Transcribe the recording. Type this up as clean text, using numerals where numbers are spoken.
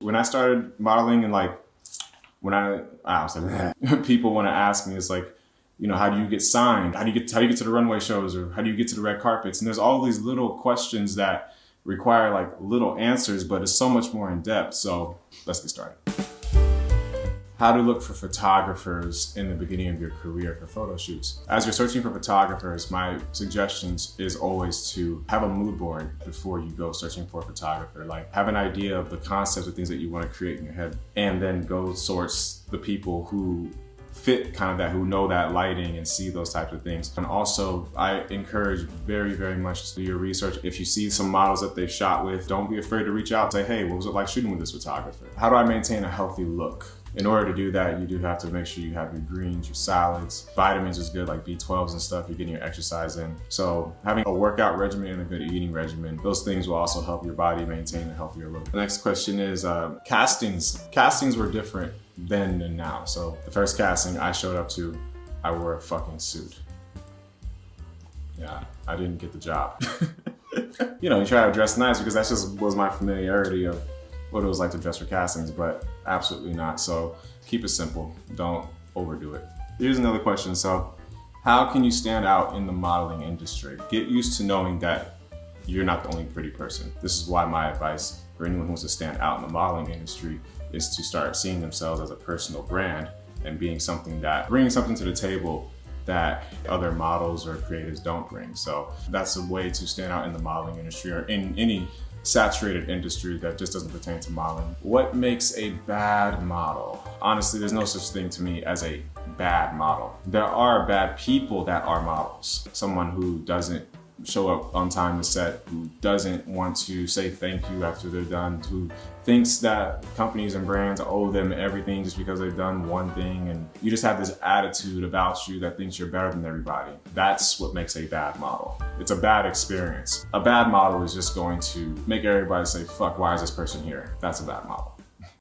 When I started modeling and like, I was like, people want to ask me, it's like, you know, how do you get signed? How do you get to the runway shows, or how do you get to the red carpets? And there's all these little questions that require like little answers, but it's so much more in depth. So let's get started. How to look for photographers in the beginning of your career for photo shoots. As you're searching for photographers, my suggestions is always to have a mood board before you go searching for a photographer. Like, have an idea of the concepts of things that you want to create in your head, and then go source the people who fit kind of that, who know that lighting and see those types of things. And also, I encourage very, very much to do your research. If you see some models that they've shot with, don't be afraid to reach out and say, hey, what was it like shooting with this photographer? How do I maintain a healthy look? In order to do that, you do have to make sure you have your greens, your salads. Vitamins is good, like B12s and stuff. You're getting your exercise in. So having a workout regimen and a good eating regimen, those things will also help your body maintain a healthier look. The next question is castings. Castings were different then and now. So the first casting I showed up to, I wore a fucking suit. Yeah, I didn't get the job. You know, you try to dress nice because that just was my familiarity of what it was like to dress for castings, but absolutely not. So keep it simple, don't overdo it. Here's another question. So how can you stand out in the modeling industry? Get used to knowing that you're not the only pretty person. This is why my advice for anyone who wants to stand out in the modeling industry is to start seeing themselves as a personal brand and bringing something to the table that other models or creatives don't bring. So that's a way to stand out in the modeling industry, or in any saturated industry that just doesn't pertain to modeling. What makes a bad model? Honestly, there's no such thing to me as a bad model. There are bad people that are models. Someone who doesn't show up on time to set, who doesn't want to say thank you after they're done, who thinks that companies and brands owe them everything just because they've done one thing, and you just have this attitude about you that thinks you're better than everybody. That's what makes a bad model. It's a bad experience. A bad model is just going to make everybody say, fuck, why is this person here? That's a bad model.